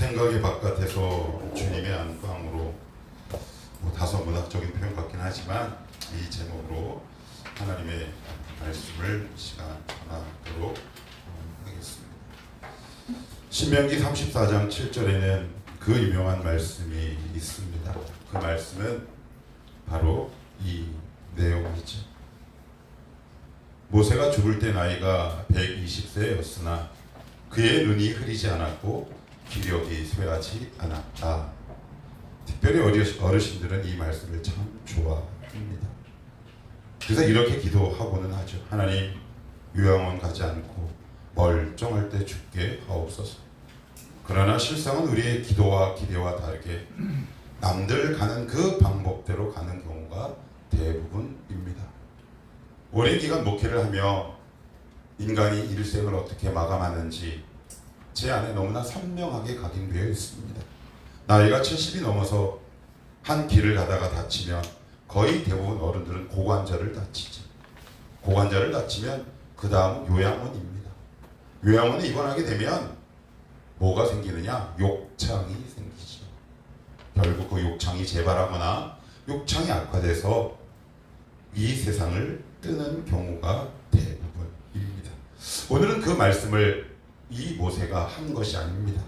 생각의 바깥에서 주님의 안방으로, 다소 문학적인 표현 같긴 하지만 이 제목으로 하나님의 말씀을 시간 하나도록 하겠습니다. 신명기 34장 7절에는 그 유명한 말씀이 있습니다. 그 말씀은 바로 이 내용이죠. 모세가 죽을 때 나이가 120세였으나 그의 눈이 흐리지 않았고 기력이 쇠하지 않았다. 특별히 어르신들은 이 말씀을 참 좋아합니다. 그래서 이렇게 기도하고는 하죠. 하나님, 요양원 가지 않고 멀쩡할 때 죽게 하옵소서. 그러나 실상은 우리의 기도와 기대와 다르게 남들 가는 그 방법대로 가는 경우가 대부분입니다. 오랜 기간 목회를 하며 인간이 일생을 어떻게 마감하는지 제 안에 너무나 선명하게 각인되어 있습니다. 나이가 70이 넘어서 한 길을 가다가 다치면 거의 대부분 어른들은 고관절을 다치죠. 고관절을 다치면 그 다음은 요양원입니다. 요양원에 입원하게 되면 뭐가 생기느냐? 욕창이 생기죠. 결국 그 욕창이 재발하거나 욕창이 악화돼서 이 세상을 뜨는 경우가 대부분입니다. 오늘은 그 말씀을 이 모세가 한 것이 아닙니다.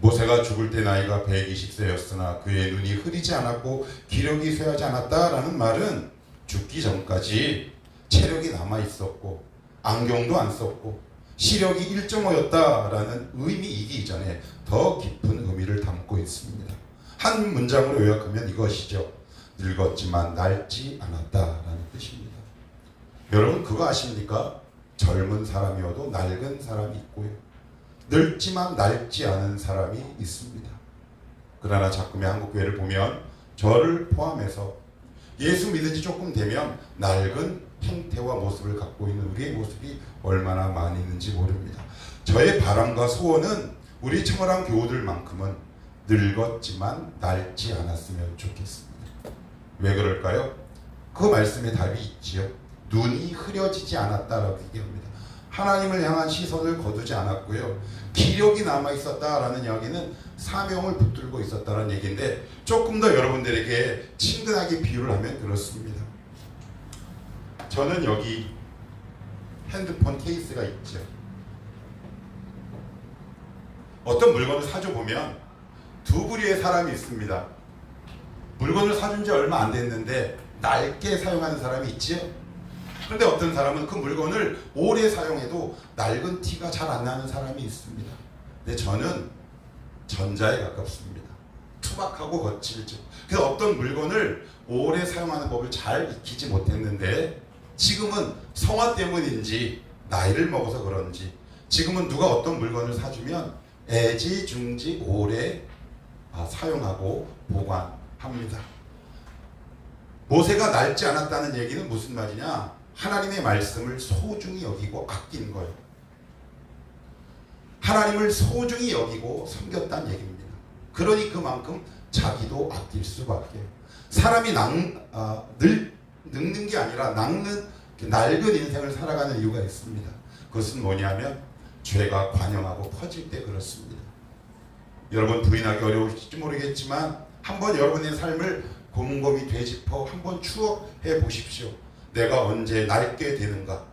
모세가 죽을 때 나이가 120세였으나 그의 눈이 흐리지 않았고 기력이 쇠하지 않았다라는 말은 죽기 전까지 체력이 남아 있었고 안경도 안 썼고 시력이 1.5였다라는 의미이기 이전에 더 깊은 의미를 담고 있습니다. 한 문장으로 요약하면 이것이죠. 늙었지만 낡지 않았다라는 뜻입니다. 여러분 그거 아십니까? 젊은 사람이어도 낡은 사람이 있고요. 늙지만 낡지 않은 사람이 있습니다. 그러나 자꾸의 한국교회를 보면 저를 포함해서 예수 믿은 지 조금 되면 낡은 행태와 모습을 갖고 있는 우리의 모습이 얼마나 많이 있는지 모릅니다. 저의 바람과 소원은 우리 청월한 교우들만큼은 늙었지만 낡지 않았으면 좋겠습니다. 왜 그럴까요? 그 말씀에 답이 있지요. 눈이 흐려지지 않았다라고 얘기합니다. 하나님을 향한 시선을 거두지 않았고요. 기력이 남아 있었다라는 이야기는 사명을 붙들고 있었다는 얘기인데 조금 더 여러분들에게 친근하게 비유를 하면 그렇습니다. 저는 여기 핸드폰 케이스가 있죠. 어떤 물건을 사줘보면 두 부류의 사람이 있습니다. 물건을 사준 지 얼마 안 됐는데 낡게 사용하는 사람이 있지요. 그런데 어떤 사람은 그 물건을 오래 사용해도 낡은 티가 잘 안 나는 사람이 있습니다. 근데 저는 전자에 가깝습니다. 투박하고 거칠죠. 그래서 어떤 물건을 오래 사용하는 법을 잘 익히지 못했는데 지금은 성화 때문인지 나이를 먹어서 그런지 지금은 누가 어떤 물건을 사주면 애지중지 오래 사용하고 보관합니다. 모세가 낡지 않았다는 얘기는 무슨 말이냐? 하나님의 말씀을 소중히 여기고 아낀 거예요. 하나님을 소중히 여기고 섬겼다는 얘기입니다. 그러니 그만큼 자기도 아낄 수밖에. 사람이 늙는 게 아니라 낡은 인생을 살아가는 이유가 있습니다. 그것은 뭐냐면 죄가 관영하고 퍼질 때 그렇습니다. 여러분 부인하기 어려우실지 모르겠지만 한번 여러분의 삶을 곰곰이 되짚어 한번 추억해 보십시오. 내가 언제 낡게 되는가?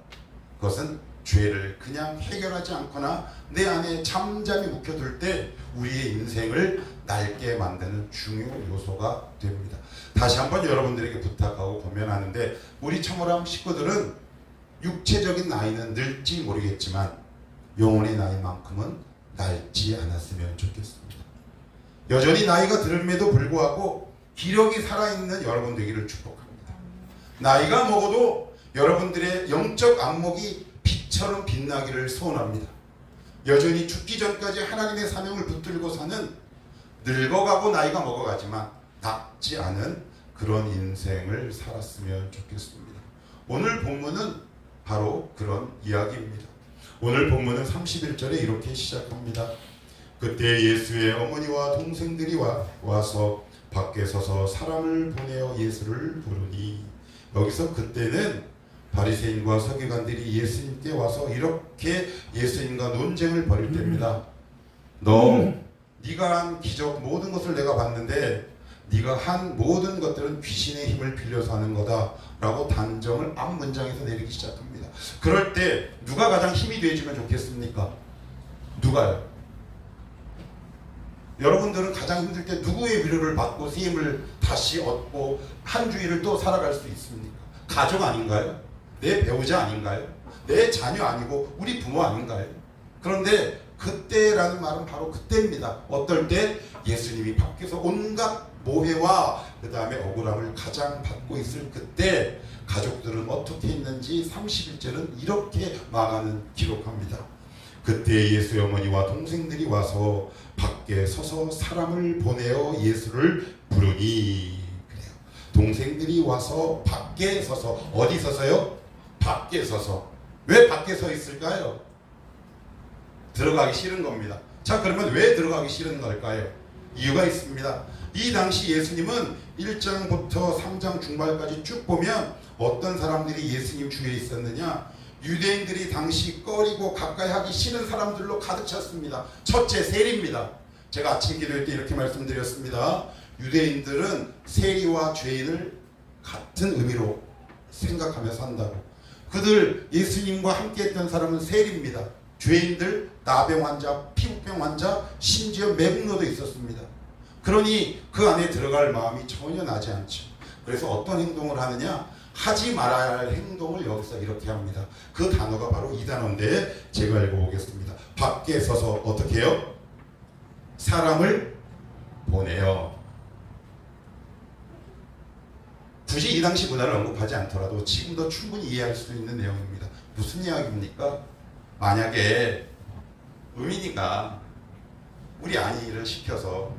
그것은 죄를 그냥 해결하지 않거나 내 안에 잠잠히 묵혀둘 때 우리의 인생을 낡게 만드는 중요 요소가 됩니다. 다시 한번 여러분들에게 부탁하고 권면하는데 우리 청월함 식구들은 육체적인 나이는 늙지 모르겠지만 영혼의 나이만큼은 낡지 않았으면 좋겠습니다. 여전히 나이가 들음에도 불구하고 기력이 살아있는 여러분 되기를 축복합니다. 나이가 먹어도 여러분들의 영적 안목이 빛처럼 빛나기를 소원합니다. 여전히 죽기 전까지 하나님의 사명을 붙들고 사는 늙어가고 나이가 먹어가지만 늙지 않은 그런 인생을 살았으면 좋겠습니다. 오늘 본문은 바로 그런 이야기입니다. 오늘 본문은 31절에 이렇게 시작합니다. 그때 예수의 어머니와 동생들이 와서 밖에 서서 사람을 보내어 예수를 부르니, 여기서 그때는 바리새인과 서기관들이 예수님께 와서 이렇게 예수님과 논쟁을 벌일 때입니다. 너 네가 한 기적 모든 것을 내가 봤는데 네가 한 모든 것들은 귀신의 힘을 빌려서 하는 거다라고 단정을 앞 문장에서 내리기 시작합니다. 그럴 때 누가 가장 힘이 되어주면 좋겠습니까? 누가요? 여러분들은 가장 힘들 때 누구의 위로를 받고 쓰임을 다시 얻고 한 주일을 또 살아갈 수 있습니까? 가족 아닌가요? 내 배우자 아닌가요? 내 자녀 아니고 우리 부모 아닌가요? 그런데 그때라는 말은 바로 그때입니다. 어떨 때? 예수님이 밖에서 온갖 모해와 그 다음에 억울함을 가장 받고 있을 그때 가족들은 어떻게 했는지 31절은 이렇게 망하는 기록합니다. 그때 예수의 어머니와 동생들이 와서 밖에 서서 사람을 보내어 예수를 부르니. 그래요. 동생들이 와서 밖에 서서, 어디 서서요? 밖에 서서. 왜 밖에 서 있을까요? 들어가기 싫은 겁니다. 자, 그러면 왜 들어가기 싫은 걸까요? 이유가 있습니다. 이 당시 예수님은 1장부터 3장 중반까지 쭉 보면 어떤 사람들이 예수님 주위에 있었느냐? 유대인들이 당시 꺼리고 가까이 하기 싫은 사람들로 가득 찼습니다. 첫째, 세리입니다. 제가 아침 기도회 때 이렇게 말씀드렸습니다. 유대인들은 세리와 죄인을 같은 의미로 생각하며 산다고. 그들 예수님과 함께 했던 사람은 세리입니다. 죄인들, 나병 환자, 피부병 환자, 심지어 매국노도 있었습니다. 그러니 그 안에 들어갈 마음이 전혀 나지 않죠. 그래서 어떤 행동을 하느냐? 하지 말아야 할 행동을 여기서 이렇게 합니다. 그 단어가 바로 이 단어인데 제가 읽어보겠습니다. 밖에 서서 어떻게 해요? 사람을 보내요. 굳이 이 당시 문화를 언급하지 않더라도 지금도 충분히 이해할 수 있는 내용입니다. 무슨 이야기입니까? 만약에 의민이가 우리 아니를 시켜서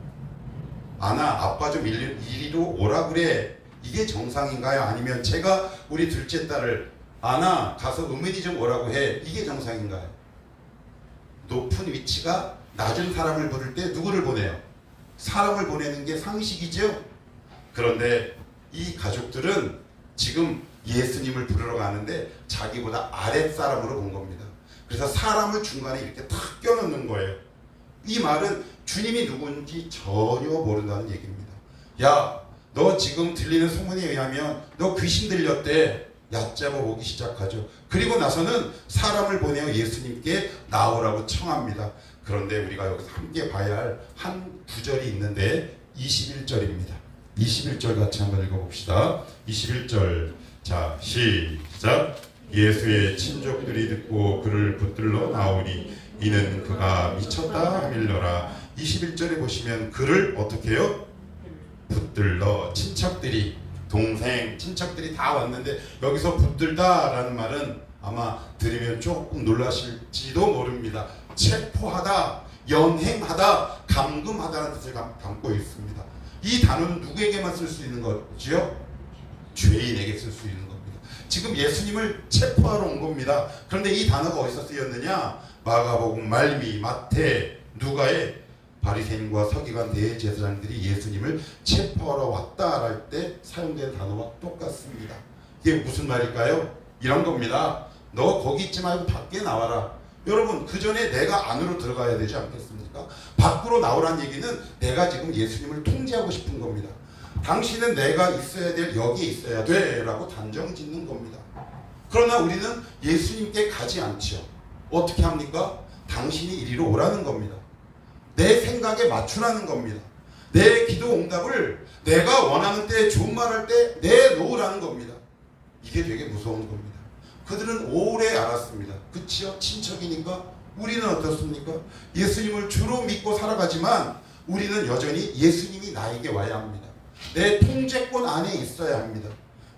아나 아빠 좀 이리로 오라 그래. 이게 정상인가요? 아니면 제가 우리 둘째 딸을 아나 가서 의민이 좀 오라고 해. 이게 정상인가요? 높은 위치가 낮은 사람을 부를 때 누구를 보내요? 사람을 보내는 게 상식이죠. 그런데 이 가족들은 지금 예수님을 부르러 가는데 자기보다 아랫사람으로 본 겁니다. 그래서 사람을 중간에 이렇게 탁 껴놓는 거예요. 이 말은 주님이 누군지 전혀 모른다는 얘기입니다. 야, 너 지금 들리는 소문에 의하면 너 귀신 들렸대. 얕잡아 보기 시작하죠. 그리고 나서는 사람을 보내어 예수님께 나오라고 청합니다. 그런데 우리가 여기서 함께 봐야 할 한 구절이 있는데 21절입니다. 21절 같이 한번 읽어봅시다. 21절. 자, 시작. 예수의 친족들이 듣고 그를 붙들러 나오니 이는 그가 미쳤다 하밀러라. 21절에 보시면 그를 어떻게 해요? 붙들러. 친척들이, 동생, 친척들이 다 왔는데 여기서 붙들다라는 말은 아마 들으면 조금 놀라실지도 모릅니다. 체포하다, 연행하다, 감금하다는 뜻을 담고 있습니다. 이 단어는 누구에게만 쓸 수 있는 거지요? 죄인에게 쓸 수 있는 겁니다. 지금 예수님을 체포하러 온 겁니다. 그런데 이 단어가 어디서 쓰였느냐? 마가복음, 말미, 마태, 누가의 바리새인과 서기관 대제사장들이 예수님을 체포하러 왔다 할 때 사용된 단어와 똑같습니다. 이게 무슨 말일까요? 이런 겁니다. 너 거기 있지 말고 밖에 나와라. 여러분, 그 전에 내가 안으로 들어가야 되지 않겠습니까? 밖으로 나오란 얘기는 내가 지금 예수님을 통제하고 싶은 겁니다. 당신은 내가 있어야 될 여기에 있어야 돼 라고 단정 짓는 겁니다. 그러나 우리는 예수님께 가지 않죠. 어떻게 합니까? 당신이 이리로 오라는 겁니다. 내 생각에 맞추라는 겁니다. 내 기도 응답을 내가 원하는 때 좋은 말 할 때 내놓으라는 겁니다. 이게 되게 무서운 겁니다. 그들은 오래 알았습니다. 그치요? 친척이니까. 우리는 어떻습니까? 예수님을 주로 믿고 살아가지만 우리는 여전히 예수님이 나에게 와야 합니다. 내 통제권 안에 있어야 합니다.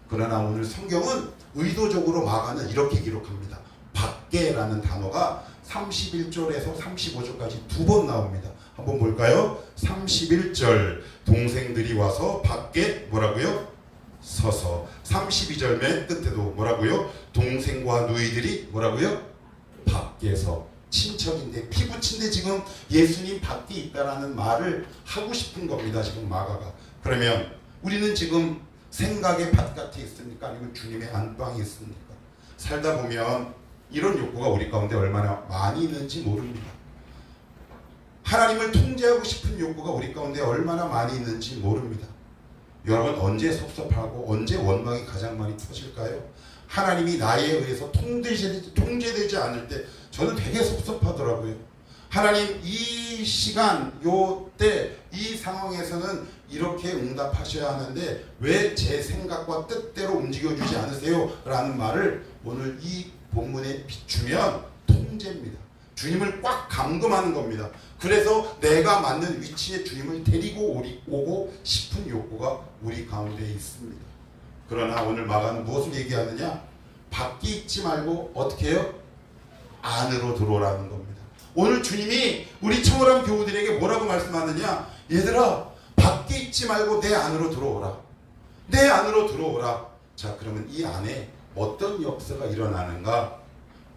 그러나 오늘 성경은 의도적으로 마가는 이렇게 기록합니다. 밖에라는 단어가 31절에서 35절까지 두 번 나옵니다. 한번 볼까요? 31절 동생들이 와서 밖에 뭐라고요? 서서. 32절 맨 끝에도 뭐라고요? 동생과 누이들이 뭐라고요? 밖에서. 친척인데 피부친데 지금 예수님 밖에 있다라는 말을 하고 싶은 겁니다. 지금 마가가. 그러면 우리는 지금 생각의 바깥에 있습니까? 아니면 주님의 안방에 있습니까? 살다 보면 이런 욕구가 우리 가운데 얼마나 많이 있는지 모릅니다. 하나님을 통제하고 싶은 욕구가 우리 가운데 얼마나 많이 있는지 모릅니다. 여러분, 언제 섭섭하고 언제 원망이 가장 많이 터질까요? 하나님이 나에 의해서 통제되지 않을 때 저는 되게 섭섭하더라고요. 하나님, 이 시간 요때 이 상황에서는 이렇게 응답하셔야 하는데 왜 제 생각과 뜻대로 움직여주지 않으세요? 라는 말을 오늘 이 본문에 비추면 통제입니다. 주님을 꽉 감금하는 겁니다. 그래서 내가 맞는 위치에 주님을 데리고 오고 싶은 욕구가 우리 가운데 있습니다. 그러나 오늘 마가는 무엇을 얘기하느냐? 밖에 있지 말고 어떻게 해요? 안으로 들어오라는 겁니다. 오늘 주님이 우리 청월함 교우들에게 뭐라고 말씀하느냐? 얘들아, 밖에 있지 말고 내 안으로 들어오라. 내 안으로 들어오라. 자, 그러면 이 안에 어떤 역사가 일어나는가?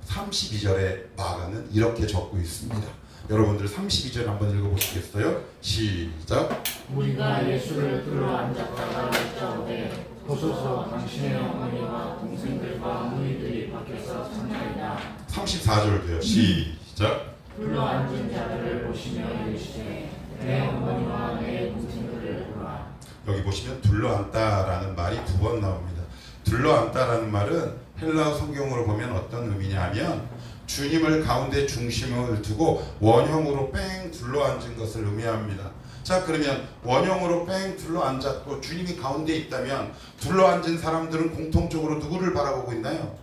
32절에 마가는 이렇게 적고 있습니다. 여러분들 32절 한번 읽어보시겠어요? 시작. 우리가 예수를 들어 앉았다가 여짜오되 보소서 당신의 어머니와 동생들과 무리들이 밖에서 찾나이다. 34절도요. 시작. 불러 앉은 자들을 보시며 이르시되 내 어머니와 내 동생들을 보라. 여기 보시면 둘러앉다라는 말이 두 번 나옵니다. 둘러앉다라는 말은 헬라어 성경으로 보면 어떤 의미냐면 주님을 가운데 중심을 두고 원형으로 뺑 둘러앉은 것을 의미합니다. 자, 그러면 원형으로 뺑 둘러앉았고 주님이 가운데 있다면 둘러앉은 사람들은 공통적으로 누구를 바라보고 있나요?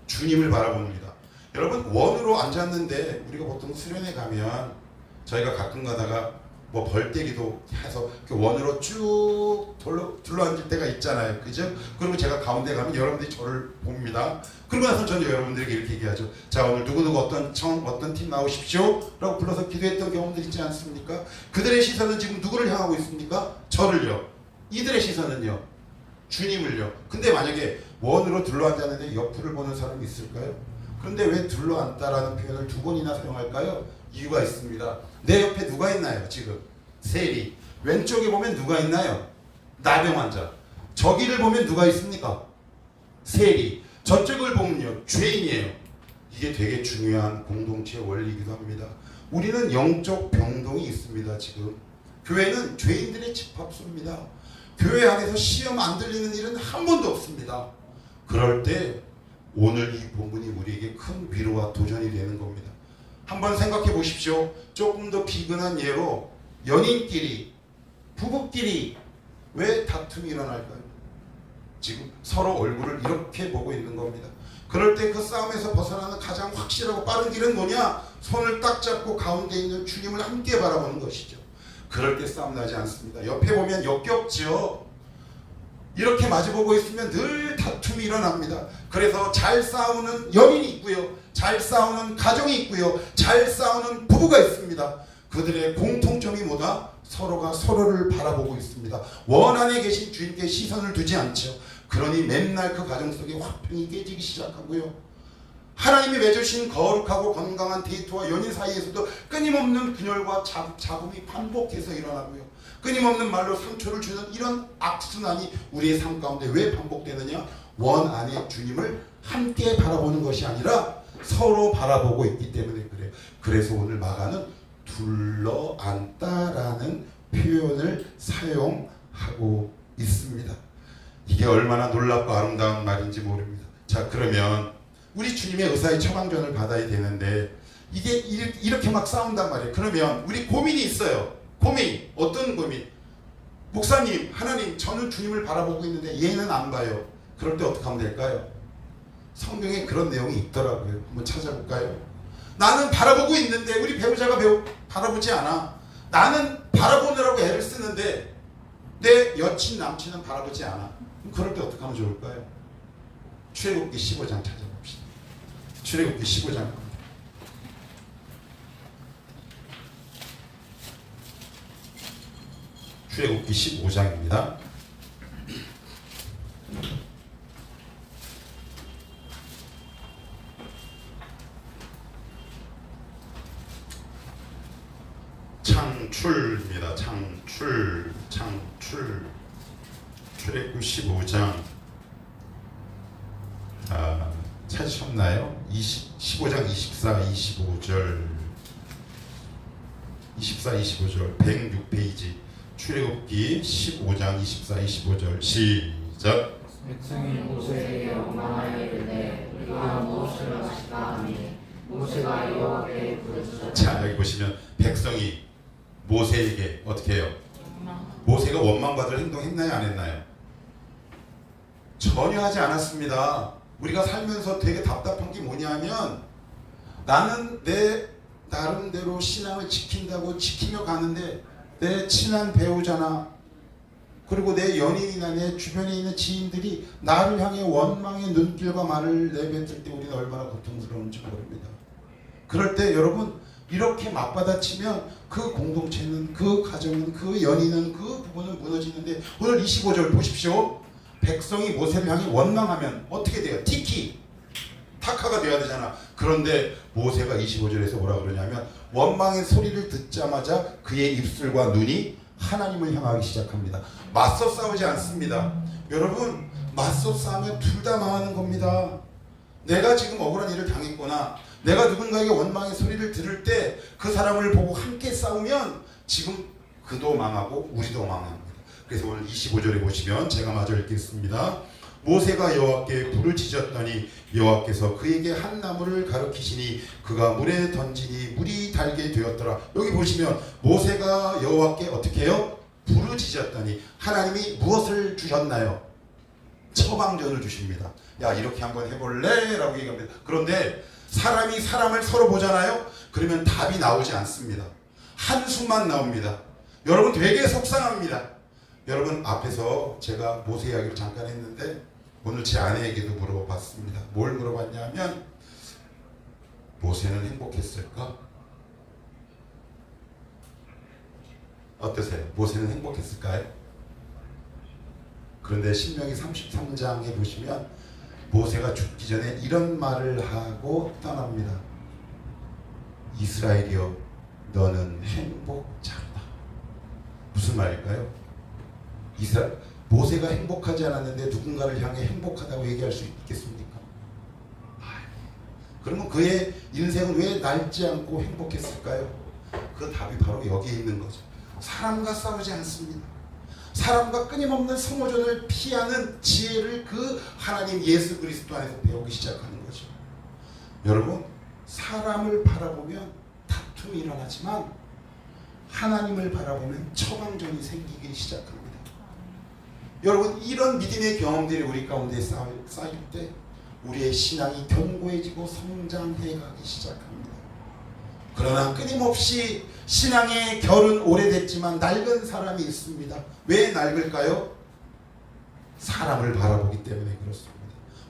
주님을 바라봅니다. 여러분, 원으로 앉았는데 우리가 보통 수련회 가면 저희가 가끔 가다가 뭐 벌떼기도 해서 원으로 쭉 둘러앉을 때가 있잖아요. 그죠? 그리고 제가 가운데 가면 여러분들이 저를 봅니다. 그러고 나서 저는 여러분들에게 이렇게 얘기하죠. 자, 오늘 누구누구 어떤 팀 나오십시오 라고 불러서 기도했던 경험들 있지 않습니까? 그들의 시선은 지금 누구를 향하고 있습니까? 저를요. 이들의 시선은요, 주님을요. 근데 만약에 원으로 둘러앉았는데 옆을 보는 사람이 있을까요? 그런데 왜 둘러앉다라는 표현을 두 번이나 사용할까요? 이유가 있습니다. 내 옆에 누가 있나요? 지금 세리. 왼쪽에 보면 누가 있나요? 나병 환자. 저기를 보면 누가 있습니까? 세리. 저쪽을 보면요, 죄인이에요. 이게 되게 중요한 공동체의 원리이기도 합니다. 우리는 영적 병동이 있습니다. 지금 교회는 죄인들의 집합소입니다. 교회 안에서 시험 안 들리는 일은 한 번도 없습니다. 그럴 때 오늘 이 본문이 우리에게 큰 위로와 도전이 되는 겁니다. 한번 생각해 보십시오. 조금 더 비근한 예로 연인끼리, 부부끼리 왜 다툼이 일어날까요? 지금 서로 얼굴을 이렇게 보고 있는 겁니다. 그럴 때 그 싸움에서 벗어나는 가장 확실하고 빠른 길은 뭐냐? 손을 딱 잡고 가운데 있는 주님을 함께 바라보는 것이죠. 그럴 때 싸움 나지 않습니다. 옆에 보면 역겹죠. 이렇게 마주보고 있으면 늘 다툼이 일어납니다. 그래서 잘 싸우는 연인이 있고요, 잘 싸우는 가정이 있고요, 잘 싸우는 부부가 있습니다. 그들의 공통점이 뭐다? 서로가 서로를 바라보고 있습니다. 원 안에 계신 주님께 시선을 두지 않죠. 그러니 맨날 그 가정 속에 화평이 깨지기 시작하고요, 하나님이 맺으신 거룩하고 건강한 데이트와 연인 사이에서도 끊임없는 분열과 잡음이 반복해서 일어나고요, 끊임없는 말로 상처를 주는 이런 악순환이 우리의 삶 가운데 왜 반복되느냐? 원 안에 주님을 함께 바라보는 것이 아니라 서로 바라보고 있기 때문에 그래요. 그래서 오늘 마가는 둘러앉다라는 표현을 사용하고 있습니다. 이게 얼마나 놀랍고 아름다운 말인지 모릅니다. 자, 그러면 우리 주님의 의사의 처방전을 받아야 되는데 이게 이렇게 막 싸운단 말이에요. 그러면 우리 고민이 있어요. 고민. 어떤 고민? 목사님, 하나님, 저는 주님을 바라보고 있는데 얘는 안 봐요. 그럴 때 어떻게 하면 될까요? 성경에 그런 내용이 있더라고요. 한번 찾아볼까요? 나는 바라보고 있는데 우리 배우자가 바라보지 않아. 나는 바라보느라고 애를 쓰는데 내 여친, 남친은 바라보지 않아. 그럴 때 어떻게 하면 좋을까요? 출애굽기 15장 찾아봅시다. 출애굽기 15장. 출애굽기 15장입니다. 창출입니다. 창출. 출애굽기 15장. 찾으셨나요? 15장 24, 25절. 24, 25절 106페이지 출애굽기 15장 24, 25절 시작. 백성이 모세에게 원망하여 이르되 우리가 무엇을 마실까 하니 모세가 여호와께 부르짖었다. 자, 여기 보시면 백성이 모세에게 어떻게 해요? 모세가 원망받을 행동 했나요? 안 했나요? 전혀 하지 않았습니다. 우리가 살면서 되게 답답한 게 뭐냐면 나는 내 나름대로 신앙을 지킨다고 지키며 가는데 내 친한 배우자나 그리고 내 연인이나 내 주변에 있는 지인들이 나를 향해 원망의 눈길과 말을 내뱉을 때 우리는 얼마나 고통스러운지 모릅니다. 그럴 때 여러분 이렇게 맞받아치면 그 공동체는 그 가정은 그 연인은 그 부분은 무너지는데 오늘 25절 보십시오. 백성이 모세를 향해 원망하면 어떻게 돼요? 티키 타카가 돼야 되잖아. 그런데 모세가 25절에서 뭐라 그러냐면 원망의 소리를 듣자마자 그의 입술과 눈이 하나님을 향하기 시작합니다. 맞서 싸우지 않습니다. 여러분 맞서 싸우면 둘 다 망하는 겁니다. 내가 지금 억울한 일을 당했거나 내가 누군가에게 원망의 소리를 들을 때 그 사람을 보고 함께 싸우면 지금 그도 망하고 우리도 망합니다. 그래서 오늘 25절에 보시면 제가 마저 읽겠습니다. 모세가 여호와께 불을 지졌더니 여호와께서 그에게 한 나무를 가르치시니 그가 물에 던지니 물이 달게 되었더라. 여기 보시면 모세가 여호와께 어떻게 해요? 불을 지졌더니 하나님이 무엇을 주셨나요? 처방전을 주십니다. 야 이렇게 한번 해볼래? 라고 얘기합니다. 그런데 사람이 사람을 서로 보잖아요. 그러면 답이 나오지 않습니다. 한숨만 나옵니다. 여러분 되게 속상합니다. 여러분 앞에서 제가 모세 이야기를 잠깐 했는데 오늘 제 아내에게도 물어봤습니다. 뭘 물어봤냐면 모세는 행복했을까? 어떠세요? 모세는 행복했을까요? 그런데 신명기 33장에 보시면 모세가 죽기 전에 이런 말을 하고 떠납니다. 이스라엘이여 너는 행복자로다. 무슨 말일까요? 모세가 행복하지 않았는데 누군가를 향해 행복하다고 얘기할 수 있겠습니까? 그러면 그의 인생은 왜 낡지 않고 행복했을까요? 그 답이 바로 여기에 있는 거죠. 사람과 싸우지 않습니다. 사람과 끊임없는 성호전을 피하는 지혜를 그 하나님 예수 그리스도 안에서 배우기 시작하는 거죠. 여러분 사람을 바라보면 다툼이 일어나지만 하나님을 바라보면 처방전이 생기기 시작합니다. 여러분 이런 믿음의 경험들이 우리 가운데 쌓일 때 우리의 신앙이 견고해지고 성장해가기 시작합니다. 그러나 끊임없이 신앙의 결은 오래됐지만 낡은 사람이 있습니다. 왜 낡을까요? 사람을 바라보기 때문에 그렇습니다.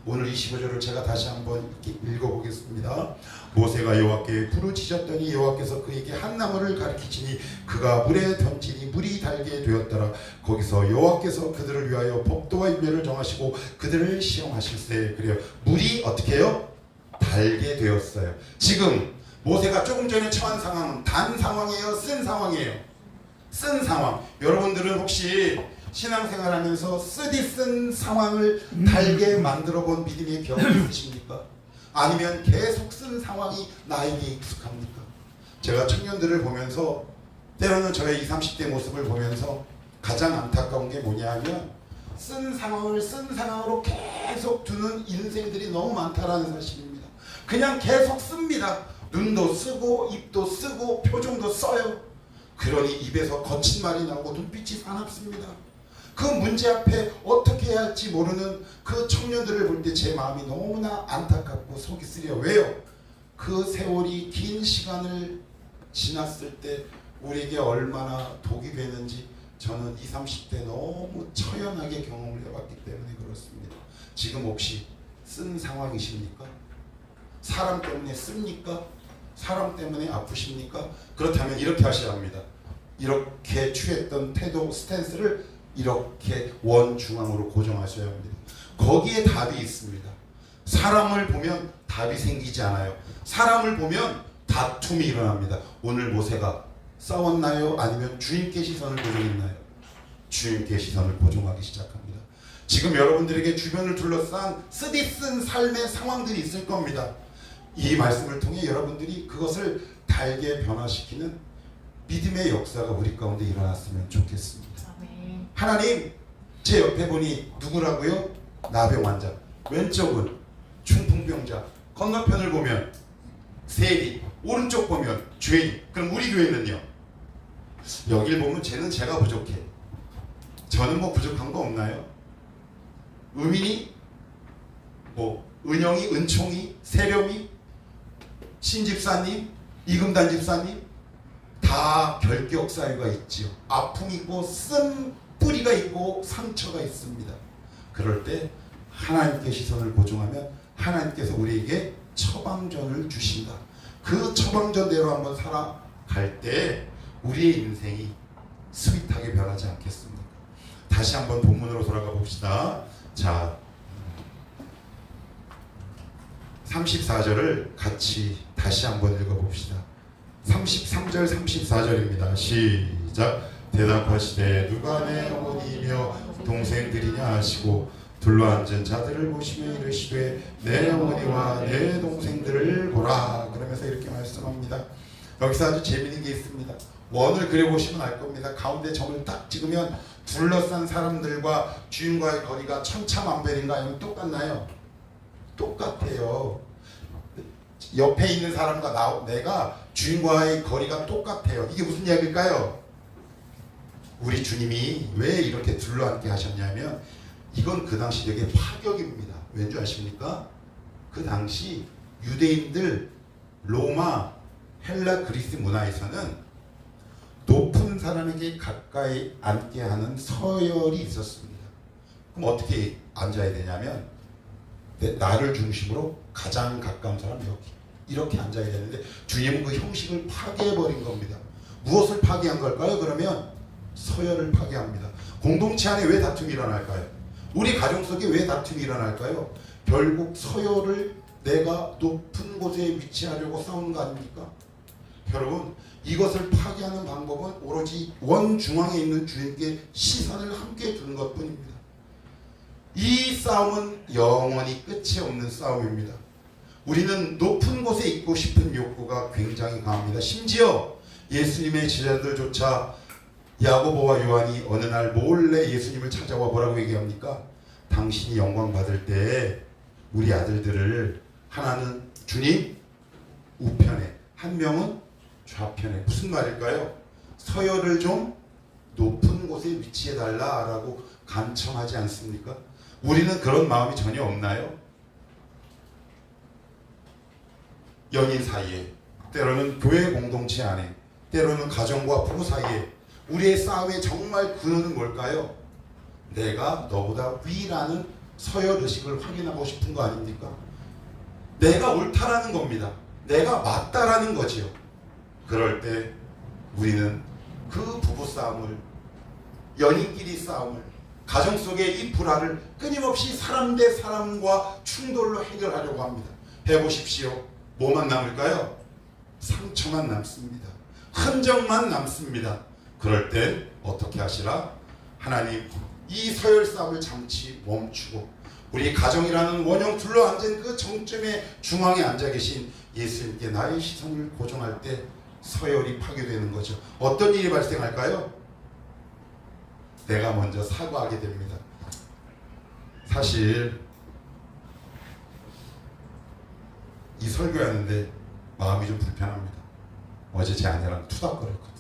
오늘 25절을 제가 다시 한번 읽어보겠습니다. 모세가 여호와께 불을 지졌더니 여호와께서 그에게 한 나무를 가르치시니 그가 물에 던지니 물이 달게 되었더라. 거기서 여호와께서 그들을 위하여 법도와 율례를 정하시고 그들을 시험하실세. 그래요. 물이 어떻게 해요? 달게 되었어요. 지금 모세가 조금 전에 처한 상황은 단 상황이에요? 쓴 상황이에요? 쓴 상황. 여러분들은 혹시 신앙생활하면서 쓴 상황을 달게 만들어 본 믿음의 경험이 있으십니까? 아니면 계속 쓴 상황이 나에게 익숙합니까? 제가 청년들을 보면서 때로는 저의 20, 30대 모습을 보면서 가장 안타까운 게 뭐냐면 쓴 상황을 쓴 상황으로 계속 두는 인생들이 너무 많다라는 사실입니다. 그냥 계속 씁니다. 눈도 쓰고 입도 쓰고 표정도 써요. 그러니 입에서 거친 말이 나오고 눈빛이 사납습니다. 그 문제 앞에 어떻게 해야 할지 모르는 그 청년들을 볼 때 제 마음이 너무나 안타깝고 속이 쓰려. 왜요? 그 세월이 긴 시간을 지났을 때 우리에게 얼마나 독이 되는지 저는 20, 30대 너무 처연하게 경험을 해봤기 때문에 그렇습니다. 지금 혹시 쓴 상황이십니까? 사람 때문에 씁니까? 사람 때문에 아프십니까? 그렇다면 이렇게 하셔야 합니다. 이렇게 취했던 태도, 스탠스를 이렇게 원중앙으로 고정하셔야 합니다. 거기에 답이 있습니다. 사람을 보면 답이 생기지 않아요. 사람을 보면 다툼이 일어납니다. 오늘 모세가 싸웠나요? 아니면 주님께 시선을 고정했나요? 주님께 시선을 고정하기 시작합니다. 지금 여러분들에게 주변을 둘러싼 쓰디쓴 삶의 상황들이 있을 겁니다. 이 말씀을 통해 여러분들이 그것을 달게 변화시키는 믿음의 역사가 우리 가운데 일어났으면 좋겠습니다. 아멘. 하나님, 제 옆에 보니 누구라고요? 나병 환자, 왼쪽은 중풍병자, 건너편을 보면 세리, 오른쪽 보면 죄인. 그럼 우리 교회는요? 여길 보면 쟤는 제가 부족해. 저는 뭐 부족한 거 없나요? 의민이, 뭐 은영이, 은총이, 세렴이, 신집사님, 이금단 집사님 다 결격 사유가 있지요. 아픔이 있고 쓴 뿌리가 있고 상처가 있습니다. 그럴 때 하나님께 시선을 고정하면 하나님께서 우리에게 처방전을 주신다. 그 처방전대로 한번 살아갈 때 우리의 인생이 스윗하게 변하지 않겠습니까? 다시 한번 본문으로 돌아가 봅시다. 자, 34절을 같이 다시 한번 읽어봅시다. 33절 34절입니다. 시작. 대답하시되 누가 내 어머니이며 동생들이냐 하시고 둘러앉은 자들을 보시며 이르시되 내 어머니와 내 동생들을 보라. 그러면서 이렇게 말씀합니다. 여기서 아주 재미있는 게 있습니다. 원을 그려보시면 알 겁니다. 가운데 점을 딱 찍으면 둘러싼 사람들과 주인과의 거리가 천차만별인가 아니면 똑같나요? 똑같아요. 옆에 있는 사람과 내가 주인과의 거리가 똑같아요. 이게 무슨 이야기일까요? 우리 주님이 왜 이렇게 둘러앉게 하셨냐면 이건 그 당시 되게 파격입니다. 왠지 아십니까? 그 당시 유대인들 로마, 헬라, 그리스 문화에서는 높은 사람에게 가까이 앉게 하는 서열이 있었습니다. 그럼 어떻게 앉아야 되냐면 나를 중심으로 가장 가까운 사람 이렇게 앉아야 되는데 주님은 그 형식을 파괴해버린 겁니다. 무엇을 파괴한 걸까요? 그러면 서열을 파괴합니다. 공동체 안에 왜 다툼이 일어날까요? 우리 가정 속에 왜 다툼이 일어날까요? 결국 서열을 내가 높은 곳에 위치하려고 싸우는 거 아닙니까? 여러분, 이것을 파괴하는 방법은 오로지 원중앙에 있는 주님께 시선을 함께 두는 것뿐입니다. 이 싸움은 영원히 끝이 없는 싸움입니다. 우리는 높은 곳에 있고 싶은 욕구가 굉장히 강합니다. 심지어 예수님의 제자들조차 야고보와 요한이 어느 날 몰래 예수님을 찾아와 뭐라고 얘기합니까? 당신이 영광 받을 때 우리 아들들을 하나는 주님 우편에 한 명은 좌편에. 무슨 말일까요? 서열을 좀 높은 곳에 위치해 달라라고 간청하지 않습니까? 우리는 그런 마음이 전혀 없나요? 연인 사이에, 때로는 교회 공동체 안에, 때로는 가정과 부부 사이에 우리의 싸움의 정말 근원은 뭘까요? 내가 너보다 위라는 서열의식을 확인하고 싶은 거 아닙니까? 내가 옳다라는 겁니다. 내가 맞다라는 거지요. 그럴 때 우리는 그 부부싸움을, 연인끼리 싸움을, 가정 속의 이 불화를 끊임없이 사람 대 사람과 충돌로 해결하려고 합니다. 해보십시오. 뭐만 남을까요? 상처만 남습니다. 흔적만 남습니다. 그럴 땐 어떻게 하시라? 하나님, 이 서열 싸움을 잠시 멈추고 우리 가정이라는 원형 둘러앉은 그 정점의 중앙에 앉아 계신 예수님께 나의 시선을 고정할 때 서열이 파괴되는 거죠. 어떤 일이 발생할까요? 내가 먼저 사과하게 됩니다. 사실 이 설교하는데 마음이 좀 불편합니다. 어제 제 아내랑 투닥거렸거든요.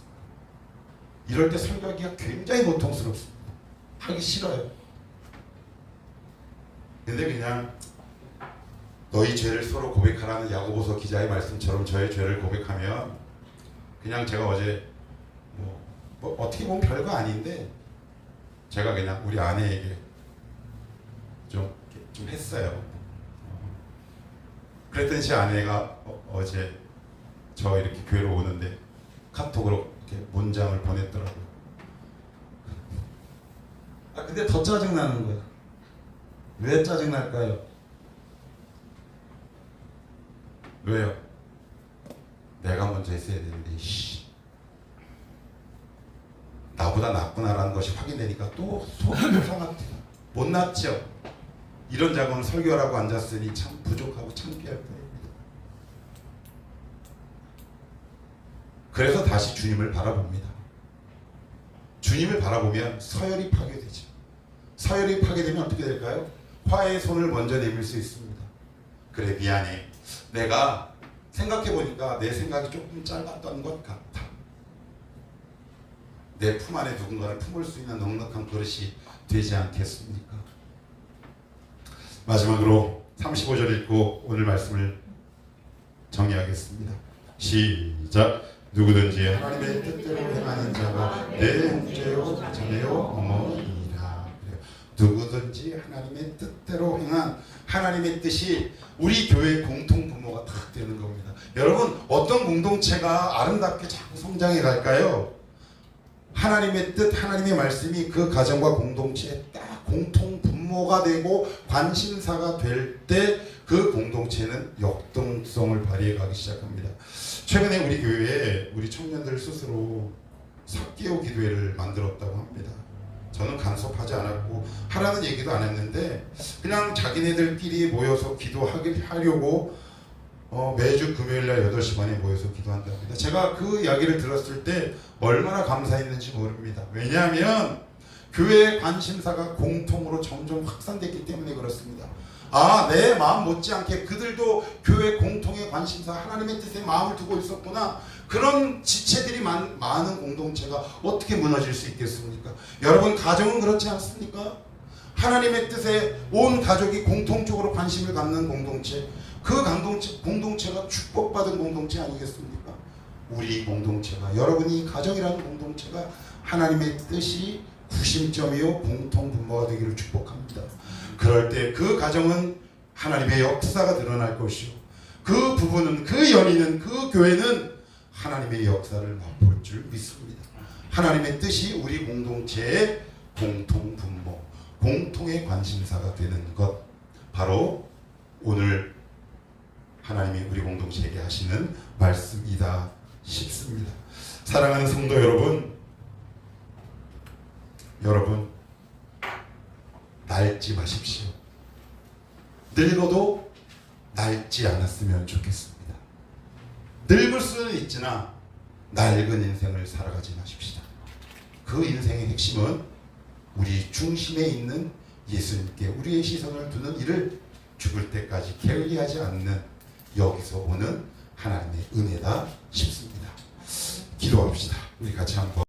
이럴 때 설교하기가 굉장히 고통스럽습니다. 하기 싫어요. 근데 그냥 너희 죄를 서로 고백하라는 야고보서 기자의 말씀처럼 저의 죄를 고백하면 그냥 제가 어제 뭐 어떻게 보면 별거 아닌데 제가 그냥 우리 아내에게 좀 했어요. 그랬더니 제 아내가 어제 저 이렇게 교회로 오는데 카톡으로 이렇게 문장을 보냈더라고요. 근데 더 짜증나는 거야. 왜 짜증날까요? 왜요? 내가 먼저 했어야 되는데 나보다 낫구나라는 것이 확인되니까 또 속이 상합니다. 못났죠? 이런 작은 설교라고 앉았으니 참 부족하고 창피할 뿐입니다. 그래서 다시 주님을 바라봅니다. 주님을 바라보면 서열이 파괴되죠. 서열이 파괴되면 어떻게 될까요? 화해의 손을 먼저 내밀 수 있습니다. 그래, 미안해. 내가 생각해보니까 내 생각이 조금 짧았던 것 같아. 내 품 안에 누군가를 품을 수 있는 넉넉한 그릇이 되지 않겠습니까? 마지막으로 35절 읽고 오늘 말씀을 정리하겠습니다. 시작. 누구든지 하나님의 뜻대로 행하는 자가 내 형제요 자매요 어머니라. 누구든지 하나님의 뜻대로 행한 하나님의 뜻이 우리 교회의 공통 부모가 다 되는 겁니다. 여러분, 어떤 공동체가 아름답게 자꾸 성장해 갈까요? 하나님의 뜻, 하나님의 말씀이 그 가정과 공동체에 딱 공통 분모가 되고 관심사가 될 때 그 공동체는 역동성을 발휘해 가기 시작합니다. 최근에 우리 교회에 우리 청년들 스스로 삭개오 기도회를 만들었다고 합니다. 저는 간섭하지 않았고 하라는 얘기도 안 했는데 그냥 자기네들끼리 모여서 기도하려고 매주 금요일날 8시 반에 모여서 기도한답니다. 제가 그 이야기를 들었을 때 얼마나 감사했는지 모릅니다. 왜냐하면 교회의 관심사가 공통으로 점점 확산됐기 때문에 그렇습니다. 내 마음 못지않게 그들도 교회 공통의 관심사, 하나님의 뜻에 마음을 두고 있었구나. 그런 지체들이 많은 공동체가 어떻게 무너질 수 있겠습니까? 여러분, 가정은 그렇지 않습니까? 하나님의 뜻에 온 가족이 공통적으로 관심을 갖는 공동체, 그 공동체가 축복받은 공동체 아니겠습니까? 우리 공동체가, 여러분이 가정이라는 공동체가 하나님의 뜻이 구심점이요 공통 분모가 되기를 축복합니다. 그럴 때 그 가정은 하나님의 역사가 드러날 것이요, 그 부부는, 그 연인은, 그 교회는 하나님의 역사를 맛볼 줄 믿습니다. 하나님의 뜻이 우리 공동체의 공통 분모, 공통의 관심사가 되는 것, 바로 오늘 하나님이 우리 공동체에게 하시는 말씀이다 싶습니다. 사랑하는 성도 여러분 낡지 마십시오. 늙어도 낡지 않았으면 좋겠습니다. 늙을 수는 있으나 낡은 인생을 살아가지 마십시다. 그 인생의 핵심은 우리 중심에 있는 예수님께 우리의 시선을 두는 일을 죽을 때까지 게을리하지 않는 여기서 오는 하나님의 은혜다 싶습니다. 기도합시다. 우리 같이 한번